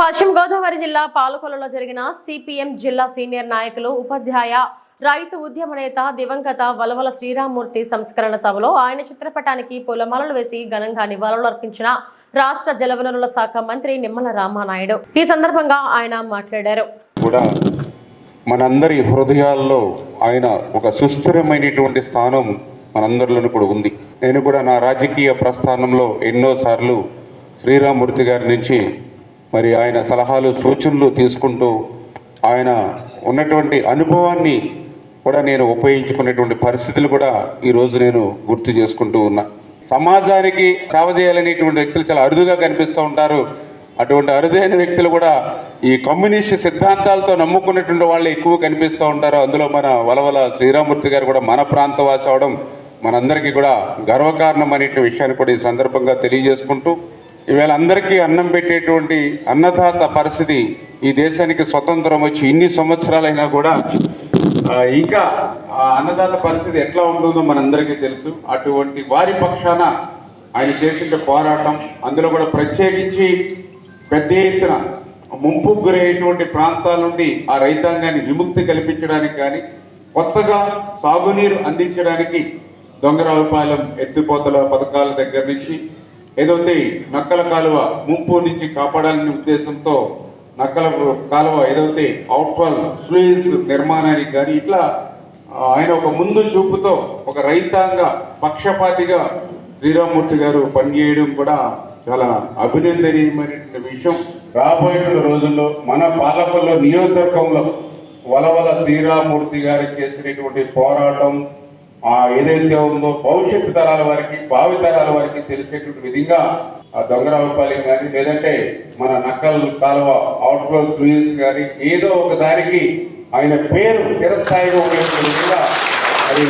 పశ్చిమ గోదావరి జిల్లా పాలకొల్లులో జరిగిన సిపిఎం జిల్లా సీనియర్ నాయకులు ఉపాధ్యాయ రైతు ఉద్యమ నేత దివంగత వలవల శ్రీరామ్మూర్తి సంస్కరణ సభలో ఆయన చిత్రపటానికి పూలమాలలు వేసి ఘనంగా నివాళులు అర్పించిన రాష్ట్ర జలవనరుల శాఖ మంత్రి నిమ్మల రామానాయుడు. ఈ సందర్భంగా ఆయన మాట్లాడారు. మనందరి హృదయాల్లో ఆయన ఒక సుస్థిరమైనటువంటి స్థానం మనందరిలోనూ కూడా ఉంది. నేను కూడా నా రాజకీయ ప్రస్థానంలో ఎన్నోసార్లు శ్రీరామ్మూర్తి గారి నుంచి మరి ఆయన సలహాలు సూచనలు తీసుకుంటూ ఆయన ఉన్నటువంటి అనుభవాన్ని కూడా నేను ఉపయోగించుకునేటువంటి పరిస్థితులు కూడా ఈరోజు నేను గుర్తు చేసుకుంటూ ఉన్నా. సమాజానికి సేవ చేయాలనేటువంటి వ్యక్తులు చాలా అరుదుగా కనిపిస్తూ ఉంటారు. అటువంటి అరుదైన వ్యక్తులు కూడా ఈ కమ్యూనిస్ట్ సిద్ధాంతాలతో నమ్ముకున్నటువంటి వాళ్ళు ఎక్కువ కనిపిస్తూ ఉంటారు. అందులో మన వలవల శ్రీరామ్మూర్తి గారు కూడా మన ప్రాంతవాసి అవడం మనందరికీ కూడా గర్వకారణం అనే విషయాన్ని కూడా ఈ సందర్భంగా తెలియజేసుకుంటూ, ఈవేళ అందరికీ అన్నం పెట్టేటువంటి అన్నదాత పరిస్థితి ఈ దేశానికి స్వతంత్రం వచ్చి ఇన్ని సంవత్సరాలైనా కూడా ఇంకా అన్నదాత పరిస్థితి ఎట్లా ఉంటుందో మనందరికీ తెలుసు. అటువంటి వారి పక్షాన ఆయన చేసిన పోరాటం, అందులో కూడా ప్రత్యేకించి పెద్ద ఎత్తున ముంపుకు గురయ్యేటువంటి ప్రాంతాల నుండి ఆ రైతాంగాన్ని విముక్తి కల్పించడానికి కానీ, కొత్తగా సాగునీరు అందించడానికి దొంగరావుపాలెం ఎత్తిపోతల పథకాల దగ్గర నుంచి ఏదైతే నక్కల కాలువ ముంపు నుంచి కాపాడాలనే ఉద్దేశంతో నక్కల కాలువ ఏదైతే అవుట్ఫాల్ స్లూయిస్ నిర్మాణానికి కానీ ఇట్లా ఆయన ఒక ముందు చూపుతో ఒక రైతాంగ పక్షపాతిగా శ్రీరామ్మూర్తి గారు పనిచేయడం కూడా చాలా అభినందనీయమైన విషయం. రాబోయే రోజుల్లో మన పాలకొల్లు నియోజకవర్గంలో వలవల శ్రీరామ్మూర్తి గారు చేసినటువంటి పోరాటం ఏదైతే ఉందో భవిష్యత్తు తరాల వారికి, భావి తరాల వారికి తెలిసేటువంటి విధంగా ఆ దొంగరావుపాలెం కానీ, లేదంటే మన నక్కల్ కాలువ అవుట్ఫ్లో స్లూయిస్ కానీ ఏదో ఒక దానికి ఆయన పేరు చిరస్థాయిగా ఉండేటువంటి విధంగా అది